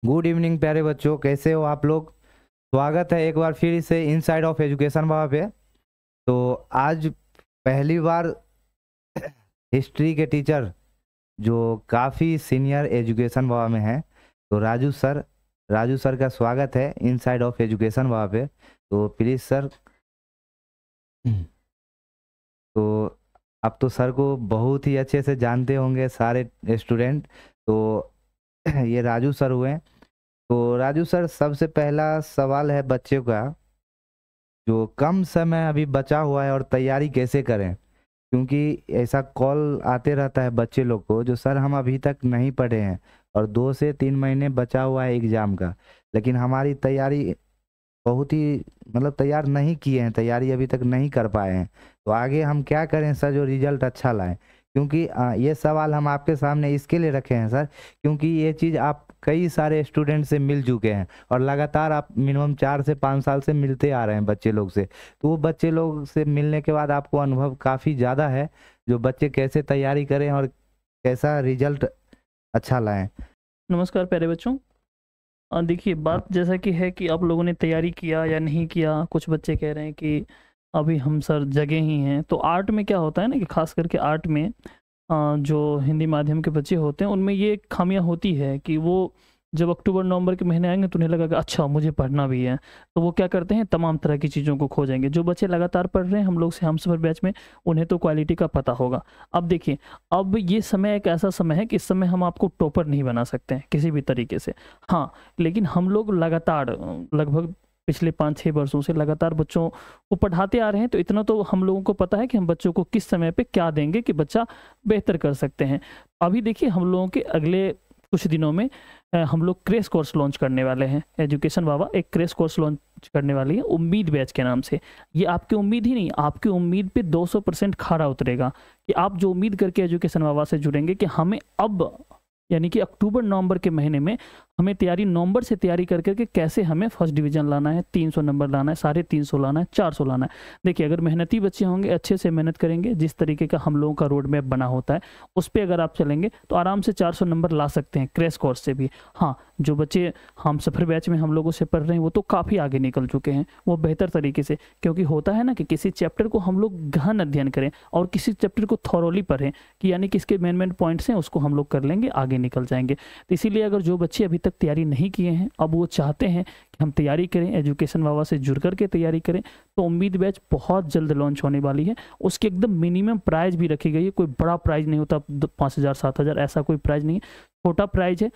Good evening प्यारे बच्चों, कैसे हो आप लोग। स्वागत है एक बार फिर से इनसाइड ऑफ एजुकेशन बाबा पे। तो आज पहली बार हिस्ट्री के टीचर जो काफ़ी सीनियर एजुकेशन बाबा में हैं, तो राजू सर का स्वागत है इनसाइड ऑफ एजुकेशन बाबा पे। तो प्लीज़ सर। तो अब तो सर को बहुत ही अच्छे से जानते होंगे सारे स्टूडेंट। तो ये राजू सर हुए। तो राजू सर, सबसे पहला सवाल है बच्चे का, जो कम समय अभी बचा हुआ है और तैयारी कैसे करें, क्योंकि ऐसा कॉल आते रहता है बच्चे लोग को जो सर हम अभी तक नहीं पढ़े हैं और 2 से 3 महीने बचा हुआ है एग्ज़ाम का, लेकिन हमारी तैयारी बहुत ही तैयार नहीं किए हैं, तैयारी अभी तक नहीं कर पाए हैं। तो आगे हम क्या करें सर जो रिजल्ट अच्छा लाएं, क्योंकि ये सवाल हम आपके सामने इसके लिए रखे हैं सर, क्योंकि ये चीज़ आप कई सारे स्टूडेंट से मिल चुके हैं और लगातार आप मिनिमम 4 से 5 साल से मिलते आ रहे हैं बच्चे लोग से। तो वो बच्चे लोग से मिलने के बाद आपको अनुभव काफ़ी ज़्यादा है, जो बच्चे कैसे तैयारी करें और कैसा रिजल्ट अच्छा लाएं। नमस्कार प्यारे बच्चों। देखिए, बात जैसा कि है कि आप लोगों ने तैयारी किया या नहीं किया। कुछ बच्चे कह रहे हैं कि अभी हम सर जगे ही हैं। तो आर्ट में क्या होता है ना कि ख़ास करके आर्ट में जो हिंदी माध्यम के बच्चे होते हैं उनमें ये खामियां होती है कि वो जब अक्टूबर नवंबर के महीने आएंगे तो उन्हें लगा कि अच्छा मुझे पढ़ना भी है, तो वो क्या करते हैं तमाम तरह की चीज़ों को खोजेंगे। जो बच्चे लगातार पढ़ रहे हैं हम लोग से हमसफ़र बैच में, उन्हें तो क्वालिटी का पता होगा। अब देखिए, अब ये समय एक ऐसा समय है कि इस समय हम आपको टॉपर नहीं बना सकते हैं किसी भी तरीके से। हाँ, लेकिन हम लोग लगातार लगभग पिछले 5-6 वर्षों से लगातार बच्चों को पढ़ाते आ रहे हैं। तो इतना तो हम लोगों को पता है कि हम बच्चों को किस समय पे क्या देंगे कि बच्चा बेहतर कर सकते हैं। अभी देखिए, हम लोगों के अगले कुछ दिनों में हम लोग क्रैश कोर्स लॉन्च करने वाले हैं। एजुकेशन बाबा एक क्रैश कोर्स लॉन्च करने वाली है उम्मीद बैच के नाम से। ये आपकी उम्मीद ही नहीं, आपकी उम्मीद पे 200% खरा उतरेगा कि आप जो उम्मीद करके एजुकेशन बाबा से जुड़ेंगे कि हमें अब यानी कि अक्टूबर नवंबर के महीने में हमें नवंबर से तैयारी कर करके कैसे हमें फर्स्ट डिवीज़न लाना है, 300 नंबर लाना है, 350 लाना है, 400 लाना है। देखिए, अगर मेहनती बच्चे होंगे, अच्छे से मेहनत करेंगे, जिस तरीके का हम लोगों का रोड मैप बना होता है उस पे अगर आप चलेंगे तो आराम से 400 नंबर ला सकते हैं क्रैश कोर्स से भी। हाँ, जो बच्चे हम सफ़र बैच में हम लोगों से पढ़ रहे हैं वो तो काफ़ी आगे निकल चुके हैं, वो बेहतर तरीके से। क्योंकि होता है ना कि किसी चैप्टर को हम लोग गहन अध्ययन करें और किसी चैप्टर को थॉरोली पढ़ें कि यानी कि इसके मेन पॉइंट्स हैं उसको हम लोग कर लेंगे, आगे निकल जाएंगे। तो इसीलिए अगर जो बच्चे अभी तक तैयारी नहीं किए हैं, अब वो चाहते हैं कि हम तैयारी करें, एजुकेशन बाबा से जुड़ करके तैयारी करें, तो उम्मीद बैच बहुत जल्द लॉन्च होने वाली है। उसकी एकदम मिनिमम प्राइस भी रखी गई है। कोई बड़ा प्राइस नहीं होता, 5,000 7,000 ऐसा कोई प्राइस नहीं है, छोटा प्राइस है।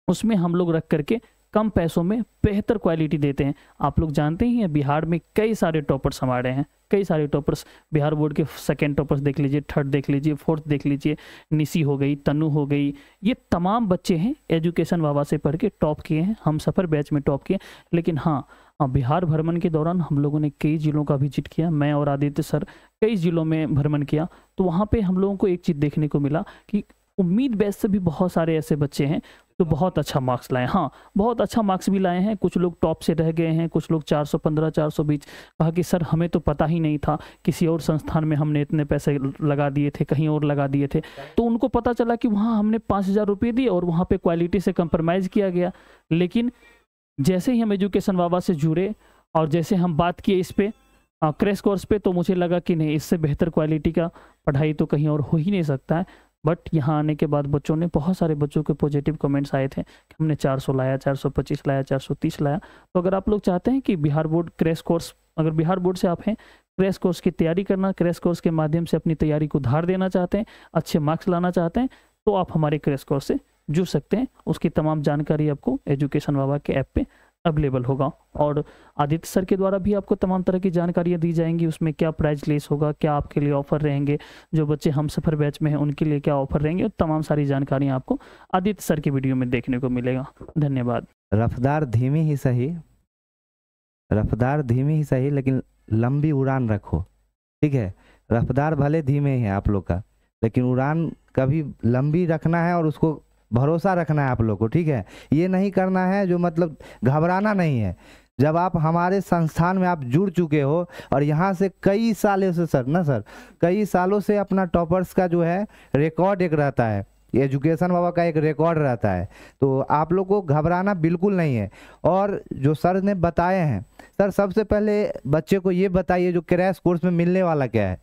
उसमें हम लोग रख करके कम पैसों में बेहतर क्वालिटी देते हैं। आप लोग जानते ही हैं बिहार में कई सारे टॉपर्स हमारे हैं, कई सारे टॉपर्स। बिहार बोर्ड के सेकंड टॉपर्स देख लीजिए, थर्ड देख लीजिए, फोर्थ देख लीजिए, निसी हो गई, तनु हो गई, ये तमाम बच्चे हैं एजुकेशन बाबा से पढ़ के टॉप किए हैं, हम सफ़र बैच में टॉप किए। लेकिन हाँ, बिहार भ्रमण के दौरान हम लोगों ने कई जिलों का विजिट किया, मैं और आदित्य सर कई जिलों में भ्रमण किया। तो वहाँ पर हम लोगों को एक चीज़ देखने को मिला कि उम्मीद बैच से भी बहुत सारे ऐसे बच्चे हैं तो बहुत अच्छा मार्क्स लाए। हाँ, बहुत अच्छा मार्क्स भी लाए हैं। कुछ लोग टॉप से रह गए हैं, कुछ लोग 415 420। कहा कि सर हमें तो पता ही नहीं था, किसी और संस्थान में हमने इतने पैसे लगा दिए थे, कहीं और लगा दिए थे। तो उनको पता चला कि वहाँ हमने 5,000 रुपये दिए और वहाँ पे क्वालिटी से कंप्रोमाइज़ किया गया। लेकिन जैसे ही हम एजुकेशन बाबा से जुड़े और जैसे हम बात किए इस पे क्रैश कोर्स पे, तो मुझे लगा कि नहीं, इससे बेहतर क्वालिटी का पढ़ाई तो कहीं और हो ही नहीं सकता है। बट यहाँ आने के बाद बच्चों ने, बहुत सारे बच्चों के पॉजिटिव कमेंट्स आए थे कि हमने 400 लाया, 425 लाया, 430 लाया। तो अगर आप लोग चाहते हैं कि बिहार बोर्ड क्रैश कोर्स, अगर बिहार बोर्ड से आप हैं, क्रैश कोर्स की तैयारी करना, क्रैश कोर्स के माध्यम से अपनी तैयारी को धार देना चाहते हैं, अच्छे मार्क्स लाना चाहते हैं, तो आप हमारे क्रैश कोर्स से जुड़ सकते हैं। उसकी तमाम जानकारी आपको एजुकेशन बाबा के ऐप पे अवेलेबल होगा और आदित्य सर के द्वारा भी आपको तमाम तरह की जानकारियाँ दी जाएंगी। उसमें क्या प्राइस लेस होगा, क्या आपके लिए ऑफर रहेंगे, जो बच्चे हम सफ़र बैच में हैं उनके लिए क्या ऑफर रहेंगे, और तमाम सारी जानकारियाँ आपको आदित्य सर की वीडियो में देखने को मिलेगा। धन्यवाद। रफ्तार धीमी ही सही, रफ्तार धीमी ही सही, लेकिन लंबी उड़ान रखो, ठीक है। रफ्तार भले धीमे है आप लोग का, लेकिन उड़ान कभी लंबी रखना है और उसको भरोसा रखना है आप लोग को, ठीक है। ये नहीं करना है जो घबराना नहीं है। जब आप हमारे संस्थान में आप जुड़ चुके हो और यहाँ से कई सालों से सर कई सालों से अपना टॉपर्स का जो है रिकॉर्ड एक रहता है, एजुकेशन बाबा का एक रिकॉर्ड रहता है, तो आप लोग को घबराना बिल्कुल नहीं है। और जो सर ने बताए हैं, सर सबसे पहले बच्चे को ये बताइए जो क्रैश कोर्स में मिलने वाला क्या है,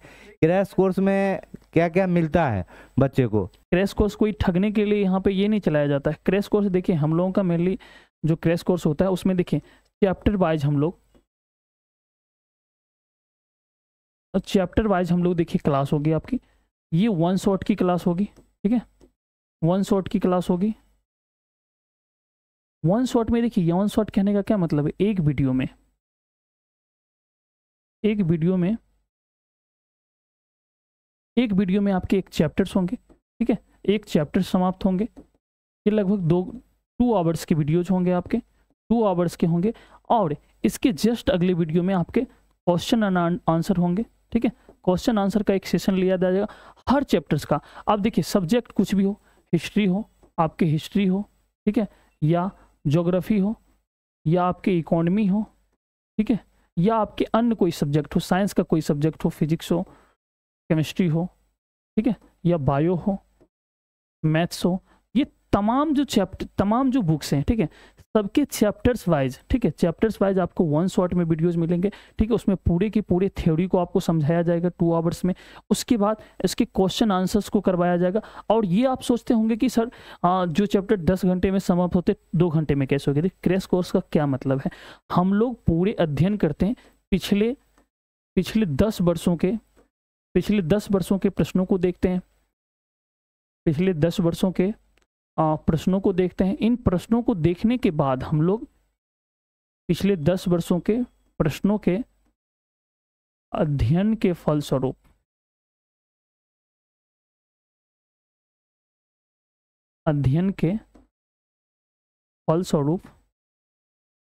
क्रैश कोर्स में क्या क्या मिलता है बच्चे को। क्रैश कोर्स कोई ठगने के लिए यहाँ पे ये नहीं चलाया जाता है। क्रैश कोर्स देखिए हम लोगों का मेनली जो क्रैश कोर्स होता है उसमें देखिए चैप्टर वाइज हम लोग देखिए क्लास होगी आपकी, ये 1 शॉट की क्लास होगी, ठीक है, 1 शॉट की क्लास होगी। 1 शॉट में देखिए 1 शॉट कहने का क्या मतलब है, एक वीडियो में आपके एक चैप्टर्स होंगे, ठीक है, एक चैप्टर समाप्त होंगे। ये लगभग 2 आवर्स के वीडियोज होंगे आपके, 2 आवर्स के होंगे। और इसके जस्ट अगले वीडियो में आपके क्वेश्चन एंड आंसर होंगे, ठीक है, क्वेश्चन आंसर का एक सेशन लिया जाएगा हर चैप्टर्स का। आप देखिए सब्जेक्ट कुछ भी हो, हिस्ट्री हो, आपके हिस्ट्री हो, ठीक है, या ज्योग्राफी हो, या आपके इकोनॉमी हो, ठीक है, या आपके अन्य कोई सब्जेक्ट हो, साइंस का कोई सब्जेक्ट हो, फिजिक्स हो, केमिस्ट्री हो, ठीक है, या बायो हो, मैथ्स हो, ये तमाम जो बुक्स हैं, ठीक है, सबके चैप्टर्स वाइज, ठीक है, चैप्टर्स वाइज आपको 1 शॉट में वीडियोस मिलेंगे, ठीक है, उसमें पूरे की पूरे थ्योरी को आपको समझाया जाएगा 2 आवर्स में। उसके बाद इसके क्वेश्चन आंसर्स को करवाया जाएगा। और ये आप सोचते होंगे कि सर जो चैप्टर 10 घंटे में समाप्त होते 2 घंटे में कैसे हो गए। क्रैश कोर्स का क्या मतलब है, हम लोग पूरे अध्ययन करते हैं, पिछले 10 वर्षों के प्रश्नों को देखते हैं, पिछले 10 वर्षों के प्रश्नों को देखते हैं। इन प्रश्नों को देखने के बाद हम लोग पिछले 10 वर्षों के प्रश्नों के अध्ययन के फलस्वरूप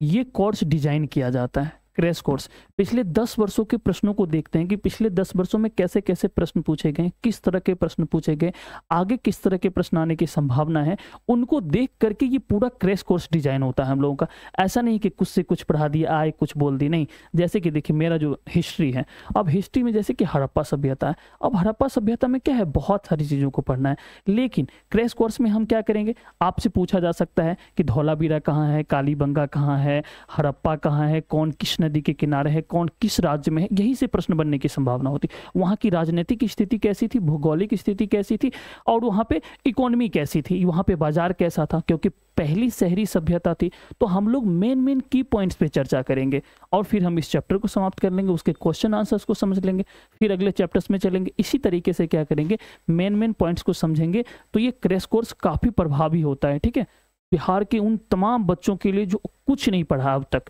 ये कोर्स डिजाइन किया जाता है। क्रैश कोर्स पिछले 10 वर्षों के प्रश्नों को देखते हैं कि पिछले 10 वर्षों में कैसे कैसे प्रश्न पूछे गए, किस तरह के प्रश्न पूछे गए, आगे किस तरह के प्रश्न आने की संभावना है, उनको देख करके ये पूरा क्रैश कोर्स डिजाइन होता है हम लोगों का। ऐसा नहीं कि कुछ से कुछ पढ़ा दिया, आए कुछ बोल दी, नहीं। जैसे कि देखिए मेरा जो हिस्ट्री है, अब हिस्ट्री में जैसे कि हड़प्पा सभ्यता है, अब हड़प्पा सभ्यता में क्या है, बहुत सारी चीज़ों को पढ़ना है। लेकिन क्रैश कोर्स में हम क्या करेंगे, आपसे पूछा जा सकता है कि धौलावीरा कहाँ है, कालीबंगा कहाँ है, हड़प्पा कहाँ है, कौन किस नदी के किनारे है, कौन किस राज्य में है, यही से प्रश्न बनने की संभावना होती। वहां की राजनीतिक स्थिति कैसी थी, भौगोलिक स्थिति कैसी थी, और वहां पे इकोनॉमी कैसी थी, वहां पे बाजार कैसा था, क्योंकि पहली शहरी सभ्यता थी। तो हम लोग मेन की पॉइंट्स पे चर्चा करेंगे और फिर हम इस चैप्टर को समाप्त कर लेंगे, उसके क्वेश्चन आंसर्स को समझ लेंगे, फिर अगले चैप्टर्स में चलेंगे। इसी तरीके से क्या करेंगे, मेन पॉइंट्स को समझेंगे। तो ये क्रैश कोर्स काफी प्रभावी होता है, ठीक है, बिहार के उन तमाम बच्चों के लिए जो कुछ नहीं पढ़ा अब तक।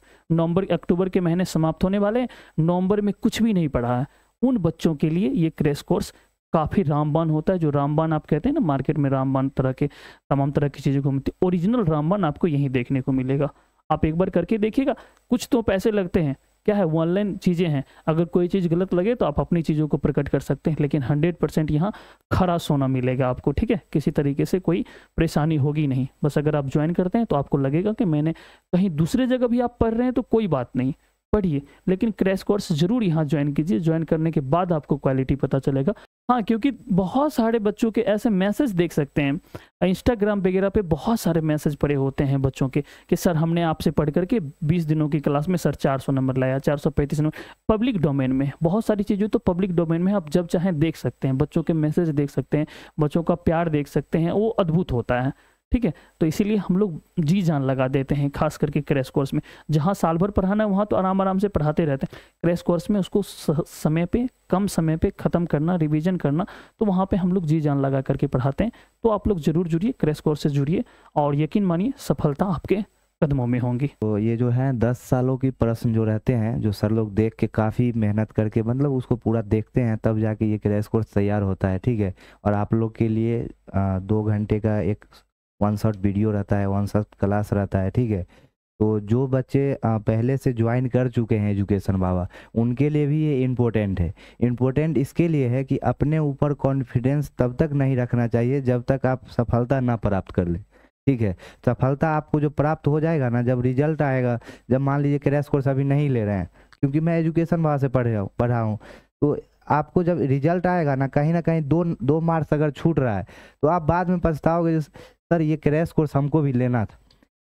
अक्टूबर के महीने समाप्त होने वाले, नवंबर में कुछ भी नहीं पढ़ा है, उन बच्चों के लिए ये क्रैश कोर्स काफ़ी रामबाण होता है। जो रामबाण आप कहते हैं ना, मार्केट में रामबाण तमाम तरह की चीज़ों को मिलती है, ओरिजिनल रामबाण आपको यहीं देखने को मिलेगा। आप एक बार करके देखिएगा। कुछ तो पैसे लगते हैं, क्या है, ऑनलाइन चीज़ें हैं, अगर कोई चीज़ गलत लगे तो आप अपनी चीज़ों को प्रकट कर सकते हैं, लेकिन 100% यहाँ खरा सोना मिलेगा आपको, ठीक है, किसी तरीके से कोई परेशानी होगी नहीं। बस अगर आप ज्वाइन करते हैं तो आपको लगेगा कि मैंने कहीं दूसरे जगह भी आप पढ़ रहे हैं तो कोई बात नहीं, पढ़िए, लेकिन क्रैश कोर्स जरूर यहाँ ज्वाइन कीजिए। ज्वाइन करने के बाद आपको क्वालिटी पता चलेगा। हाँ, क्योंकि बहुत सारे बच्चों के ऐसे मैसेज देख सकते हैं इंस्टाग्राम वगैरह पे, बहुत सारे मैसेज पड़े होते हैं बच्चों के कि सर हमने आपसे पढ़ करके 20 दिनों की क्लास में सर 400 नंबर लाया, 435 नंबर। पब्लिक डोमेन में बहुत सारी चीज़ें तो पब्लिक डोमेन में आप जब चाहें देख सकते हैं, बच्चों के मैसेज देख सकते हैं, बच्चों का प्यार देख सकते हैं, वो अद्भुत होता है, ठीक है। तो इसीलिए हम लोग जी जान लगा देते हैं, खास करके क्रैश कोर्स में। जहाँ साल भर पढ़ाना है वहाँ तो आराम से पढ़ाते रहते हैं, क्रैश कोर्स में उसको समय पे, कम समय पे ख़त्म करना, रिवीजन करना, तो वहाँ पे हम लोग जी जान लगा करके पढ़ाते हैं। तो आप लोग ज़रूर जुड़िए, क्रैश कोर्स से जुड़िए, और यकीन मानिए सफलता आपके कदमों में होंगी। तो ये जो है 10 सालों की प्रश्न जो रहते हैं, जो सर लोग देख के काफ़ी मेहनत करके मतलब उसको पूरा देखते हैं, तब जाके ये क्रैश कोर्स तैयार होता है, ठीक है। और आप लोग के लिए 2 घंटे का एक 1 शॉट वीडियो रहता है, 1 शॉट क्लास रहता है, ठीक है। तो जो बच्चे पहले से ज्वाइन कर चुके हैं एजुकेशन बाबा, उनके लिए भी ये इम्पोर्टेंट है। इम्पोर्टेंट इसके लिए है कि अपने ऊपर कॉन्फिडेंस तब तक नहीं रखना चाहिए जब तक आप सफलता ना प्राप्त कर लें, ठीक है। सफलता आपको जो प्राप्त हो जाएगा ना, जब रिजल्ट आएगा, जब मान लीजिए क्रैश कोर्स अभी नहीं ले रहे हैं, क्योंकि मैं एजुकेशन बाबा से पढ़ा हूँ, तो आपको जब रिजल्ट आएगा ना कहीं 2 मार्क्स अगर छूट रहा है तो आप बाद में पछताओगे, सर ये क्रैश कोर्स हमको भी लेना था।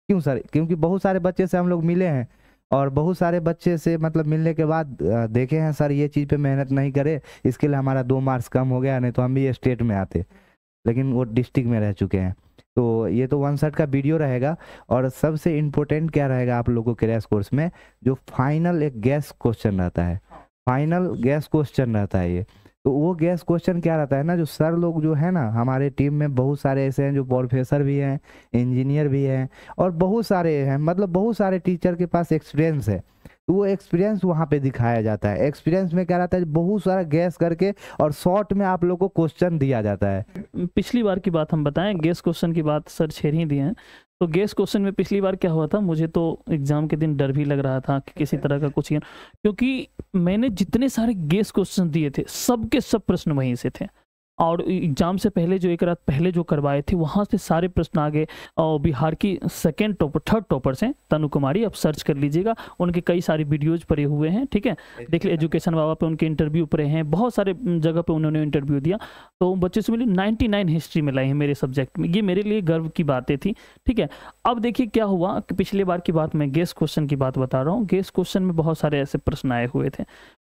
क्यों सर? क्योंकि बहुत सारे बच्चे से हम लोग मिले हैं और बहुत सारे बच्चे से मतलब मिलने के बाद देखे हैं, सर ये चीज़ पे मेहनत नहीं करे, इसके लिए हमारा 2 मार्क्स कम हो गया, नहीं तो हम भी स्टेट में आते, लेकिन वो डिस्ट्रिक्ट में रह चुके हैं। तो ये तो 1 शॉट का वीडियो रहेगा। और सबसे इम्पोर्टेंट क्या रहेगा आप लोगों को क्रैश कोर्स में, जो फाइनल एक गैस क्वेश्चन रहता है, फाइनल गैस क्वेश्चन रहता है ये। तो वो गैस क्वेश्चन क्या रहता है ना, जो सर लोग जो है ना हमारे टीम में बहुत सारे ऐसे हैं जो प्रोफेसर भी हैं, इंजीनियर भी हैं, और बहुत सारे हैं, मतलब बहुत सारे टीचर के पास एक्सपीरियंस है। तो वो एक्सपीरियंस वहाँ पे दिखाया जाता है। एक्सपीरियंस में क्या रहता है, बहुत सारा गैस करके और शॉर्ट में आप लोग को क्वेश्चन दिया जाता है। पिछली बार की बात हम बताएं, गेस क्वेश्चन की बात सर छेड़ ही दिए हैं। तो गेस क्वेश्चन में पिछली बार क्या हुआ था, मुझे तो एग्जाम के दिन डर भी लग रहा था कि किसी तरह का कुछ, क्योंकि मैंने जितने सारे गेस क्वेश्चन दिए थे सबके सब प्रश्न वहीं से थे। और एग्जाम से पहले जो एक रात पहले जो करवाए थे वहाँ से सारे प्रश्न आ गए। और बिहार की थर्ड टॉपर्स हैं तनु कुमारी, आप सर्च कर लीजिएगा, उनके कई सारे वीडियोज पड़े हुए हैं, ठीक है, देख लीजिए। एजुकेशन बाबा पे उनके इंटरव्यू पड़े हैं, बहुत सारे जगह पे उन्होंने इंटरव्यू दिया। तो बच्चे से मिली 99 हिस्ट्री में लाई है मेरे सब्जेक्ट में, ये मेरे लिए गर्व की बातें थी, ठीक है। अब देखिए क्या हुआ कि पिछले बार की बात, मैं गेस क्वेश्चन की बात बता रहा हूँ। गेस क्वेश्चन में बहुत सारे ऐसे प्रश्न आए हुए थे,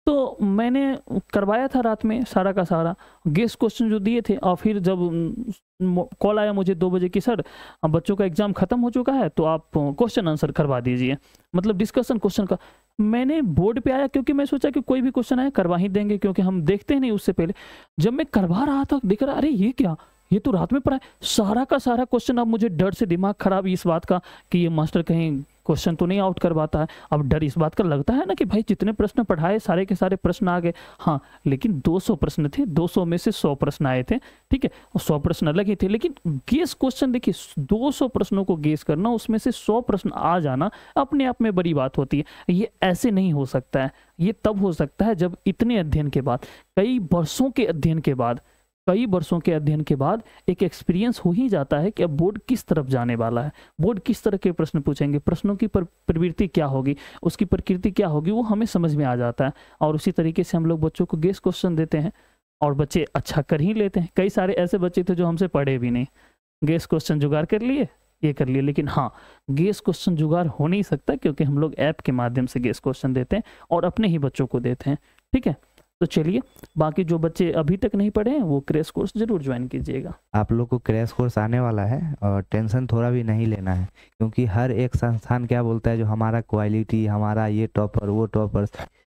तो मैंने करवाया था रात में सारा का सारा गेस क्वेश्चन जो दिए थे। और फिर जब कॉल आया मुझे 2 बजे की, सर अब बच्चों का एग्जाम खत्म हो चुका है तो आप क्वेश्चन आंसर करवा दीजिए, मतलब डिस्कशन क्वेश्चन का। मैंने बोर्ड पे आया क्योंकि मैं सोचा कि कोई भी क्वेश्चन आया करवा ही देंगे, क्योंकि हम देखते नहीं उससे पहले। जब मैं करवा रहा था दिख रहा, अरे ये क्या, ये तो रात में पढ़ा है सारा का सारा क्वेश्चन। अब मुझे डर से दिमाग खराब इस बात का कि ये मास्टर कहीं क्वेश्चन तो नहीं आउट करवाता है। अब डर इस बात का लगता है ना कि भाई जितने प्रश्न पढ़ाए सारे के सारे प्रश्न आ गए। हाँ, लेकिन 200 प्रश्न थे, 200 में से 100 प्रश्न आए थे, ठीक है, 100 प्रश्न अलग ही थे। लेकिन गेस क्वेश्चन देखिए, 200 प्रश्नों को गेस करना, उसमें से 100 प्रश्न आ जाना अपने आप में बड़ी बात होती है। ये ऐसे नहीं हो सकता है, ये तब हो सकता है जब इतने अध्ययन के बाद, कई वर्षों के अध्ययन के बाद, एक एक्सपीरियंस हो ही जाता है कि अब बोर्ड किस तरफ जाने वाला है, बोर्ड किस तरह के प्रश्न पूछेंगे, प्रश्नों की प्रवृत्ति क्या होगी, उसकी प्रकृति क्या होगी, वो हमें समझ में आ जाता है। और उसी तरीके से हम लोग बच्चों को गेस क्वेश्चन देते हैं और बच्चे अच्छा कर ही लेते हैं। कई सारे ऐसे बच्चे थे जो हमसे पढ़े भी नहीं, गेस क्वेश्चन जुगाड़ कर लिए, ये कर लिए। लेकिन हाँ, गेस क्वेश्चन जुगाड़ हो नहीं सकता क्योंकि हम लोग ऐप के माध्यम से गेस क्वेश्चन देते हैं और अपने ही बच्चों को देते हैं, ठीक है। तो चलिए, बाकी जो बच्चे अभी तक नहीं पढ़े हैं वो क्रैश कोर्स जरूर ज्वाइन कीजिएगा। आप लोग को क्रैश कोर्स आने वाला है और टेंशन थोड़ा भी नहीं लेना है, क्योंकि हर एक संस्थान क्या बोलता है, जो हमारा क्वालिटी, हमारा ये टॉपर वो टॉपर,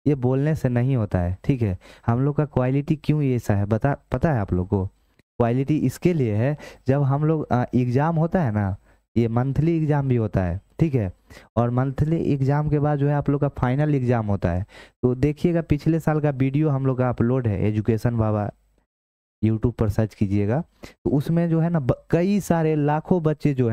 ये बोलने से नहीं होता है, ठीक है। हम लोग का क्वालिटी क्यों ऐसा है पता है आप लोग को? क्वालिटी इसके लिए है, जब हम लोग एग्ज़ाम होता है ना, ये मंथली एग्ज़ाम भी होता है, ठीक है, और मंथली एग्ज़ाम के बाद जो है आप लोग का फाइनल एग्ज़ाम होता है। तो देखिएगा पिछले साल का वीडियो हम लोग का अपलोड है, एजुकेशन बाबा यूट्यूब पर सर्च कीजिएगा। तो उसमें जो है ना कई सारे लाखों बच्चे जो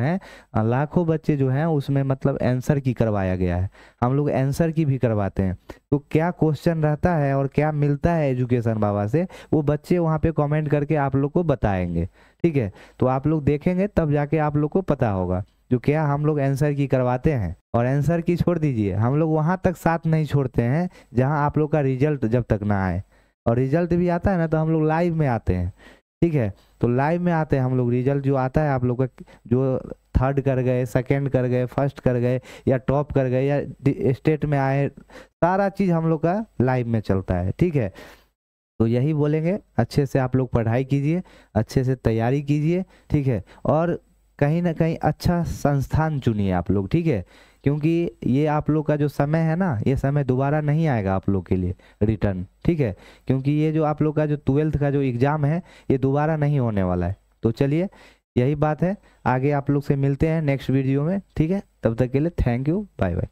हैं उसमें मतलब आंसर की करवाया गया है। हम लोग आंसर की भी करवाते हैं। तो क्या क्वेश्चन रहता है और क्या मिलता है एजुकेशन बाबा से, वो बच्चे वहाँ पे कमेंट करके आप लोग को बताएंगे, ठीक है। तो आप लोग देखेंगे तब जाके आप लोग को पता होगा जो क्या हम लोग आंसर की करवाते हैं। और आंसर की छोड़ दीजिए, हम लोग वहाँ तक साथ नहीं छोड़ते हैं जहाँ आप लोग का रिजल्ट जब तक ना आए। और रिजल्ट भी आता है ना तो हम लोग लाइव में आते हैं, ठीक है। तो लाइव में आते हैं हम लोग, रिजल्ट जो आता है आप लोग का, जो थर्ड कर गए, सेकंड कर गए, फर्स्ट कर गए, या टॉप कर गए, या स्टेट में आए, सारा चीज़ हम लोग का लाइव में चलता है, ठीक है। तो यही बोलेंगे, अच्छे से आप लोग पढ़ाई कीजिए, अच्छे से तैयारी कीजिए, ठीक है। और कहीं ना कहीं अच्छा संस्थान चुनिए आप लोग, ठीक है, क्योंकि ये आप लोग का जो समय है ना, ये समय दोबारा नहीं आएगा आप लोग के लिए रिटर्न, ठीक है। क्योंकि ये जो आप लोग का जो 12th का जो एग्ज़ाम है ये दोबारा नहीं होने वाला है। तो चलिए, यही बात है, आगे आप लोग से मिलते हैं नेक्स्ट वीडियो में, ठीक है। तब तक के लिए थैंक यू, बाय बाय।